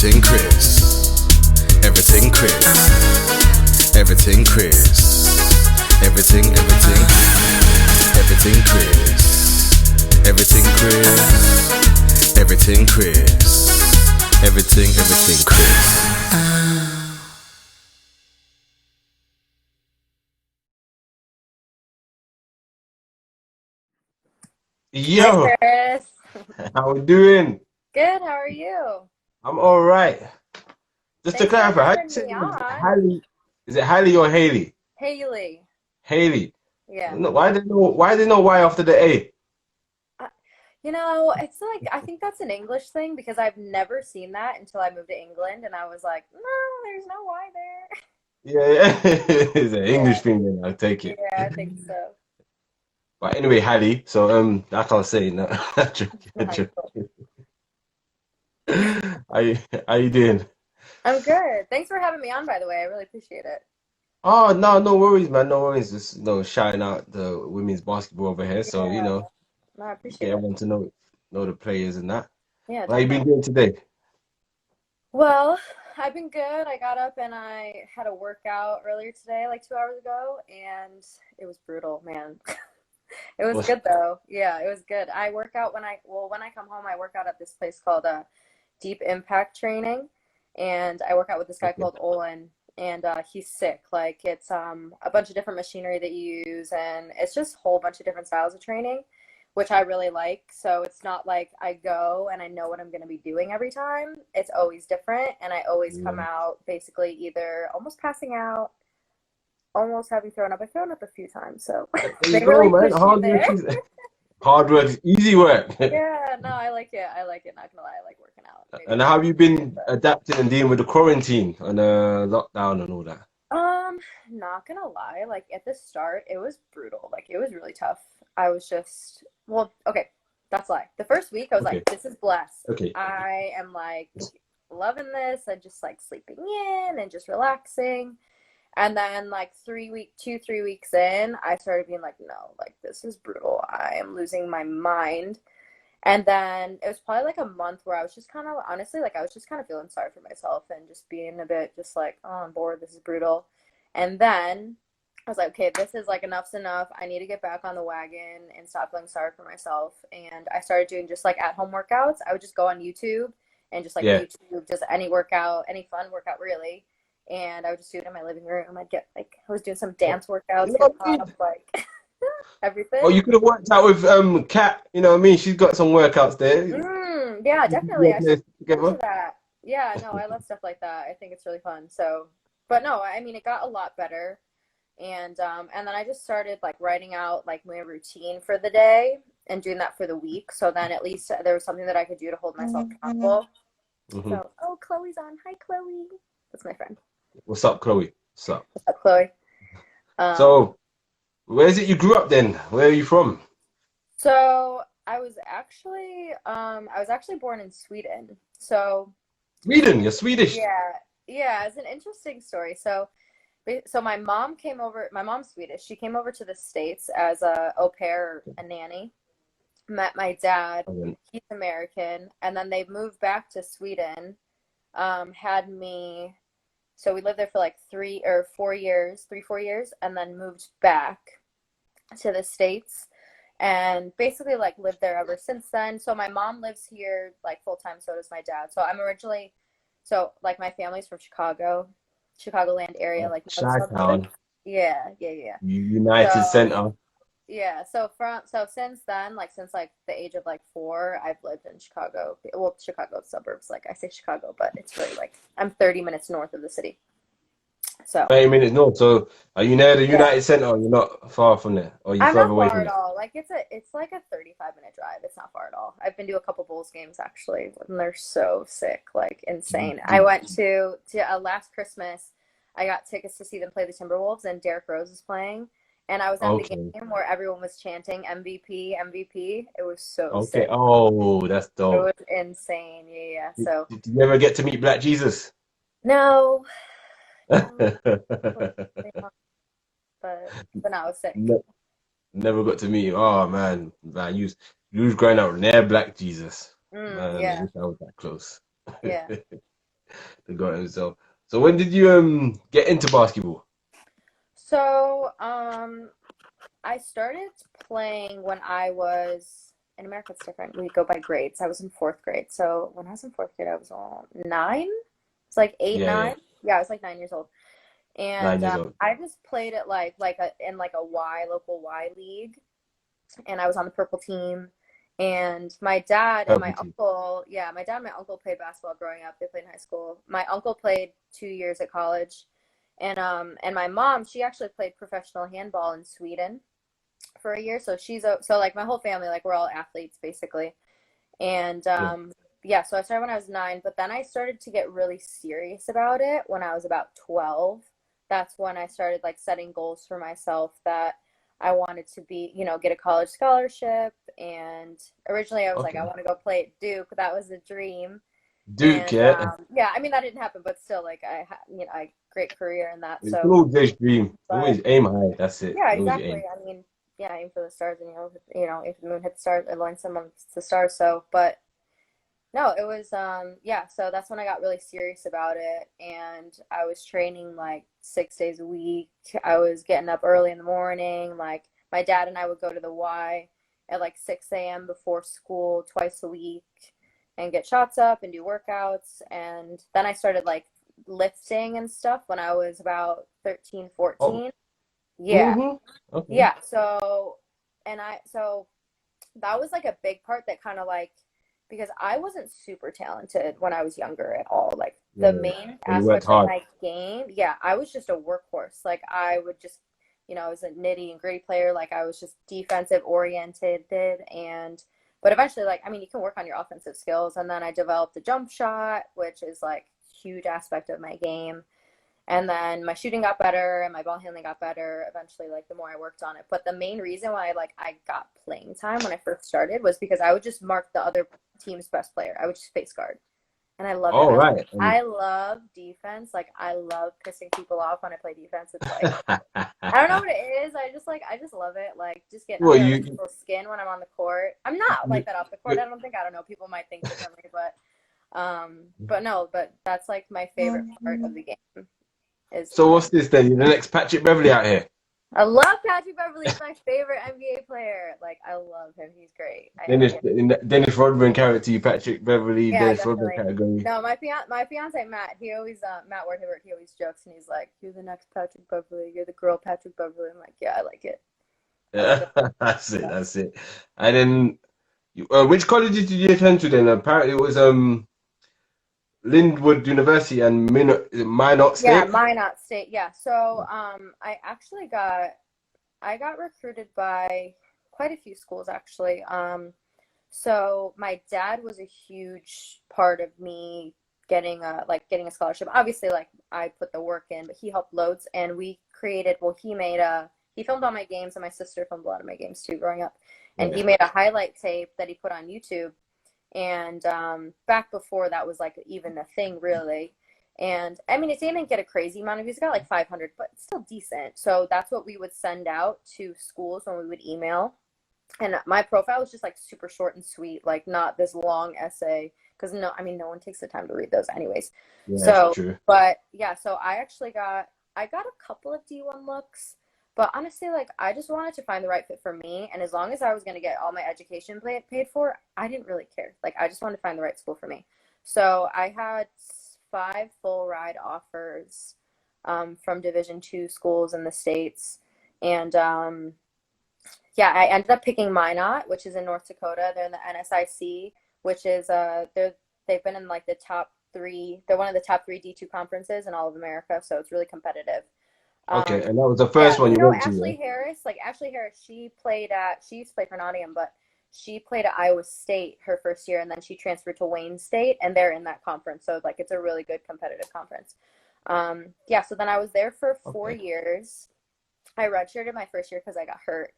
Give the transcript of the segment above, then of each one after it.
Everything Chris. Everything Chris. Everything Chris. Everything, everything. Everything Chris. Everything Chris. Everything Chris. Everything Chris. Hi, Yo, Chris. how we doing? Good. How are you? I'm all right. Just to Thanks for clarify, how you having say me it? Is it on. Haley? Is it Haley or Haley? Haley. Haley. Yeah. No, why they know why after the A? Uh, it's like I think that's an English thing because I've never seen that until I moved to England, and I was like, no, there's no Y there. Yeah, yeah. It's an Yeah. English thing then, I'll take it. Yeah, I think so. But anyway, Haley, so I can't say no. I'm joking, I'm Nice. joking. How you, how you doing? I'm good. Thanks for having me on, by the way. I really appreciate it. Oh no, no worries, man. No worries. Just shouting out the women's basketball over here. So, Yeah. No, I get appreciate it. everyone to know the players and that. Yeah, How you been definitely. doing today? Well, I've been good. I got up and I had a workout earlier today, like 2 hours ago, and it was brutal, man. It was What's good though. Yeah, it was good. I work out when I come home, I work out at this place called Deep Impact Training, and I work out with this guy okay? called Olin, and he's sick. Like it's a bunch of different machinery that you use, and it's just a whole bunch of different styles of training, which I really like. So it's not like I go and I know what I'm going to be doing every time. It's always different, and I always come Yeah. out basically either almost passing out, almost having thrown up. I've thrown up a few times, so There you they go, really man. push you Hard work there. is hard work is easy work. Yeah, no, I like it. I like it. Not gonna lie, I like working out. Maybe And I'm how have you overdoing it, been adapting and dealing with the quarantine and lockdown and all that? not gonna lie. Like at the start, it was brutal. Like it was really tough. I was just, well, okay, that's a lie. The first week, I was like, Okay, this is blessed. okay. I am like loving this. I just like sleeping in and just relaxing. And then like 3 weeks in, I started being like, no, like this is brutal. I am losing my mind. And then it was probably like a month where I was just kind of honestly, like I was just kind of feeling sorry for myself and just being a bit just like, oh, I'm bored. This is brutal. And then I was like, okay, this is like enough's enough. I need to get back on the wagon and stop feeling sorry for myself. And I started doing just like at home workouts. I would just go on YouTube and just like Yeah. YouTube, just any workout, any fun workout really. And I would just do it in my living room. I'd get like, I was doing some Oh, dance you workouts, know hip what I hop, mean? like Oh, everything. you could have worked out with Kat, you know what I mean? She's got some workouts there. Yeah, You definitely. guys I should there look into together. that. Yeah, no, I love stuff like that. I think it's really fun. So, but no, I mean, it got a lot better. And then I just started like writing out like my routine for the day and doing that for the week. So then at least there was something that I could do to hold myself accountable. Hmm. So, oh, Chloe's on. Hi, Chloe. That's my friend. What's up, Chloe? What's up? What's up, Chloe? Um, So, where is it you grew up then? Where are you from? so I was actually born in Sweden. So Sweden. You're Swedish. yeah, yeah, it's an interesting story. So my mom came over. My mom's Swedish. She came over to the States as a au pair, a nanny. Met my dad. Oh, He's American, and then they moved back to Sweden. Had me. So we lived there for like 3 or 4 years, 4 years, and then moved back to the States, and basically like lived there ever since then. So my mom lives here like full time. So does my dad. So like my family's from Chicago, Chicagoland area, like more the suburbs. Chi-town, Yeah, yeah, yeah. United So Center. yeah, so since then, like since like the age of like 4, I've lived in Chicago. Well, Chicago suburbs. Like I say Chicago, but it's really like I'm 30 minutes north of the city. So 30 minutes north. So are you near the yeah, United Center? Or you're not far from there, or are you I'm further not away far from at there? all. Like it's like a 35-minute drive. It's not far at all. I've been to a couple Bulls games actually, and they're so sick, like Do, insane. I do, went to last Christmas. I got tickets to see them play the Timberwolves, and Derrick Rose was playing, and I was at the okay, game where everyone was chanting MVP, MVP. It was so okay. sick. Oh, that's It dope. was insane. Yeah, yeah. Did, So did you ever get to meet Black Jesus? no, no, Ne- unfortunately not, but no, it was sick. Never got to meet him. Oh man, you was growing up near Black Jesus. Man, I Yeah, wish I was that close. yeah. The goat himself. So when did you get into basketball? So, I started playing when I was in America. It's different. We go by grades. I was in fourth grade. So when I was in fourth grade, I was 9. It's like eight, Yeah, yeah. 9. Yeah, I was like 9 years old. And 9 years old. I just played it like a in like a local Y league, and I was on the purple team. And my dad and my Purple team. uncle, yeah, my dad and my uncle played basketball growing up. They played in high school. My uncle played 2 years at college, and my mom, she actually played professional handball in Sweden for a year. So so like my whole family, like we're all athletes basically. And Yeah. yeah, so I started when I was 9, but then I started to get really serious about it when I was about 12. That's when I started like setting goals for myself that I wanted to be, get a college scholarship. And originally I was like, I Okay. want to go play at Duke. That was a dream. Duke, And yeah. yeah, I mean that didn't happen, but still, like I had, I great career in that. It's So, always dream. but Always aim high. That's it. yeah, Always exactly. aim. I mean, yeah, aim for the stars, and if the moon hit the stars, align someone to the stars. So, but no, it was yeah, so that's when I got really serious about it, and I was training like 6 days a week. I was getting up early in the morning. Like my dad and I would go to the Y at like 6 a.m. before school twice a week and get shots up and do workouts. And then I started like lifting and stuff when I was about 13, Oh. 14. Yeah. Mm-hmm. Okay. Yeah. So that was like a big part that kind of like, because I wasn't super talented when I was younger at all. Like the Yeah. main But you worked aspects of hard. my game, yeah, I was just a workhorse. Like I would just, I was a nitty and gritty player. Like I was just defensive oriented, but eventually, like, I mean, you can work on your offensive skills. And then I developed the jump shot, which is like huge aspect of my game. And then my shooting got better and my ball handling got better eventually, like the more I worked on it. But the main reason why I got playing time when I first started was because I would just mark the other team's best player. I would just face guard. And I loved it. All right. I love defense. Like I love pissing people off when I play defense. It's like I don't know what it is. I just love it. Like just getting Well, under other people's skin when I'm on the court. I'm not you, like that off the court. I don't know. People might think differently, but no, but that's like my favorite part of the game is so playing. what's this then? You're the next Patrick Beverly out here. I love Patrick Beverly. He's my favorite NBA player. Like I love him. He's great. Dennis Dennis Rodman character, you Patrick Beverly, Yeah, Dennis Rodman definitely. category. No, my fiance Matt. He always Matt Ward Hibbert. He always jokes and he's like, "You're the next Patrick Beverly. You're the girl Patrick Beverly." I'm like, "Yeah, I like it. I love Yeah, it." that's it. Yeah. That's it. And then, which college did you attend to then? Apparently, it was Lindwood University and Minot Yeah, State. Minot State. Yeah. So I actually I got recruited by quite a few schools actually. So my dad was a huge part of me getting a scholarship. Obviously, like I put the work in, but he helped loads, and we created. Well, he filmed all my games, and my sister filmed a lot of my games too growing up, and he Yeah. made a highlight tape that he put on YouTube. And back before that was like even a thing really. And I mean, it didn't get a crazy amount of views. It got like 500, but it's still decent. So that's what we would send out to schools when we would email. And my profile was just like super short and sweet, like not this long essay. Because no, I mean, no one takes the time to read those anyways. Yeah, that's So, true. but yeah, so I got a couple of D1 looks, but honestly, like I just wanted to find the right fit for me. And as long as I was going to get all my education paid for, I didn't really care. Like I just wanted to find the right school for me. So I had 5 full ride offers from Division II schools in the States. And yeah, I ended up picking Minot, which is in North Dakota. They're in the NSIC, which is they've been in like the top 3. They're one of the top 3 D2 conferences in all of America, so it's really competitive. Okay, Um, and that was the yeah, first one you you know went to, yeah? Ashley Harris, like Ashley Harris, she used to play for Nottingham, but she played at Iowa State her first year, and then she transferred to Wayne State, and they're in that conference, so like it's a really good competitive conference. Yeah, so then I was there for 4 Okay. years. I redshirted my first year because I got hurt.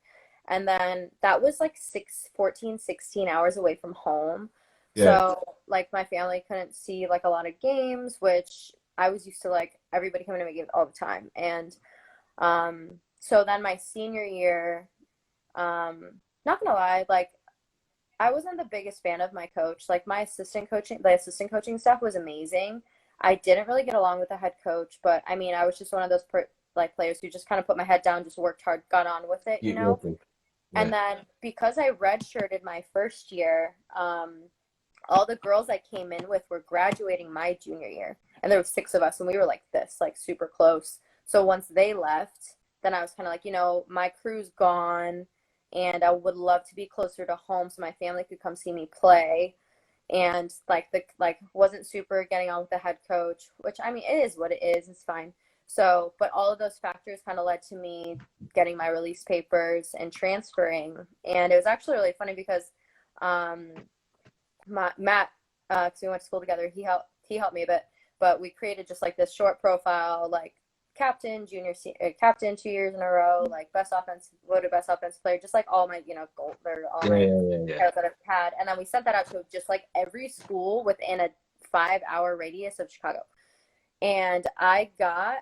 And then that was like 16 hours away from home. Yeah. So like my family couldn't see like a lot of games, which I was used to like everybody coming to my games all the time. And so then my senior year, not gonna lie, like I wasn't the biggest fan of my coach. Like the assistant coaching staff was amazing. I didn't really get along with the head coach, but I mean, I was just one of those like players who just kind of put my head down, just worked hard, got on with it, you Keep know? working. And Yeah. then because I redshirted my first year, all the girls I came in with were graduating my junior year. And there were 6 of us, and we were like this, like super close. So once they left, then I was kind of like, you know, my crew's gone, and I would love to be closer to home so my family could come see me play. And like wasn't super getting on with the head coach, which I mean, it is what it is. It's fine. So, but all of those factors kind of led to me getting my release papers and transferring. And it was actually really funny because Matt, because we went to school together, he helped me a bit, but we created just like this short profile, like captain, captain 2 years in a row, like voted best offensive player, just like all my, you know, gold, all my titles that I've had. And then we sent that out to just like every school within a 5-hour radius of Chicago. And I got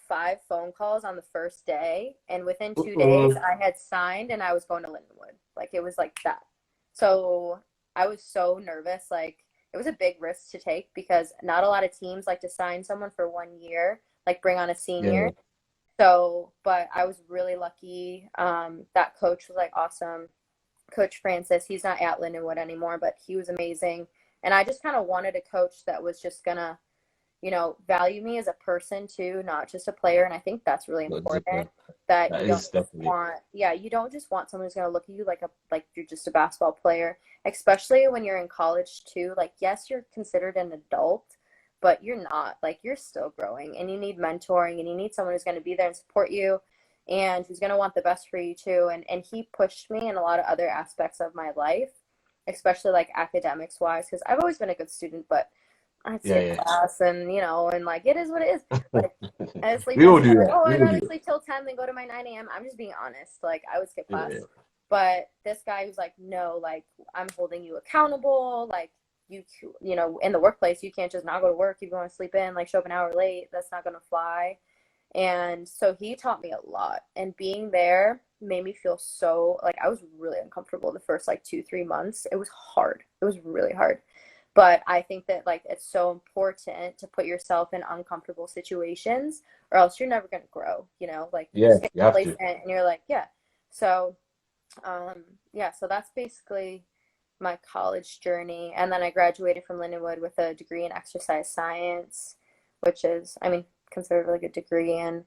5 phone calls on the first day, and within 2 days I had signed and I was going to Lindenwood. Like it was like that. So I was so nervous. Like it was a big risk to take because not a lot of teams like to sign someone for 1 year, like bring on a senior. So, but I was really lucky. That coach was like awesome. Coach Francis, he's not at Lindenwood anymore, but he was amazing. And I just kind of wanted a coach that was just gonna, you know, value me as a person too, not just a player. And I think that's really important. That you you don't just want someone who's gonna look at you like you're just a basketball player, especially when you're in college too. Like, yes, you're considered an adult, but you're not. Like, you're still growing, and you need mentoring, and you need someone who's going to be there and support you, and who's going to want the best for you too. And he pushed me in a lot of other aspects of my life, especially like academics wise, because I've always been a good student, but I'd skip class, and you know, and like it is what it is. Like, I sleep. We all do that. Oh, I'd rather sleep till 10 than go to my 9 a.m. I'm just being honest. Like, I would skip class. But this guy was like, no, like, I'm holding you accountable. Like, you know, in the workplace, you can't just not go to work. You want to sleep in, like, show up an hour late. That's not going to fly. And so he taught me a lot. And being there made me feel so, like, I was really uncomfortable the first, like, 2-3 months. It was hard. It was really hard. But I think that, like, it's so important to put yourself in uncomfortable situations, or else you're never going to grow, you know? Like, you just get complacent, and you're like, yeah. So, so that's basically my college journey. And then I graduated from Lindenwood with a degree in exercise science, which is, I mean, considered a really good degree. And,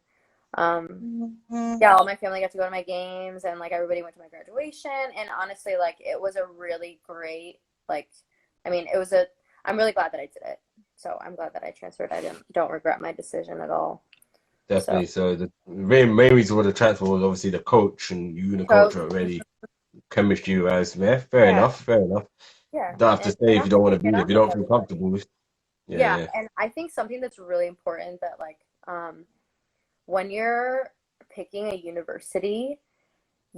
all my family got to go to my games, and, like, everybody went to my graduation. And honestly, like, it was a really great, like, I mean, I'm really glad that I did it. So I'm glad that I transferred. I don't regret my decision at all. Definitely. So the main reason for the transfer was obviously the coach, and you and the coach are already chemistry wise. Yeah, fair enough. Yeah. Don't have to stay if you don't want to be there, if you don't feel comfortable with. Yeah. And I think something that's really important that, like, when you're picking a university,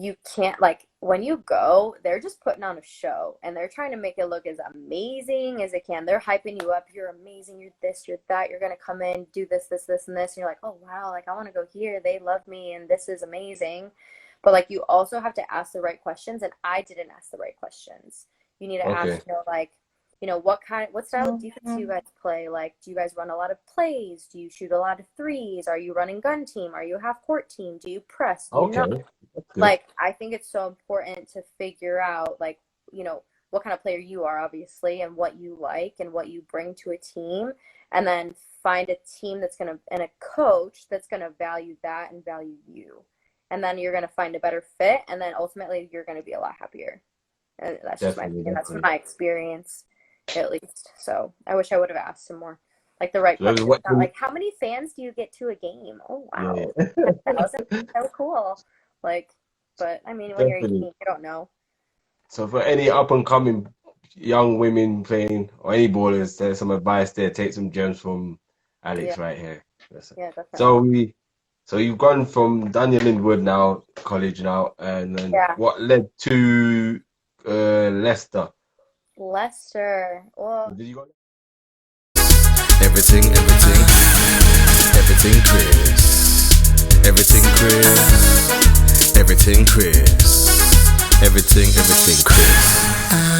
you can't, like, when you go, they're just putting on a show, and they're trying to make it look as amazing as it can. They're hyping you up. You're amazing. You're this, you're that. You're going to come in, do this, this, this, and this. And you're like, oh, wow, like, I want to go here. They love me, and this is amazing. But, like, you also have to ask the right questions, and I didn't ask the right questions. You need to ask, you know, like, you know, what style of defense do you guys play? Like, do you guys run a lot of plays? Do you shoot a lot of threes? Are you running gun team? Are you a half court team? Do you press? Do you not? Like, I think it's so important to figure out, like, you know, what kind of player you are, obviously, and what you like and what you bring to a team, and then find a team and a coach that's going to value that and value you. And then you're going to find a better fit, and then ultimately you're going to be a lot happier. And that's just my opinion. That's my experience, at least. So I wish I would have asked him more, like, the right questions. Not like, how many fans do you get to a game? Oh, wow. 10,000? So cool. Like, but I mean, when you're 18, you don't know. So for any up and coming young women playing, or any ballers, there's some advice there. Take some gems from Alex right here. Yeah, definitely. So you've gone from Daniel Linwood now, college now, and then what led to Leicester? Leicester. Well, did you go? Everything Chris. Everything Chris. Everything Chris. Everything Chris.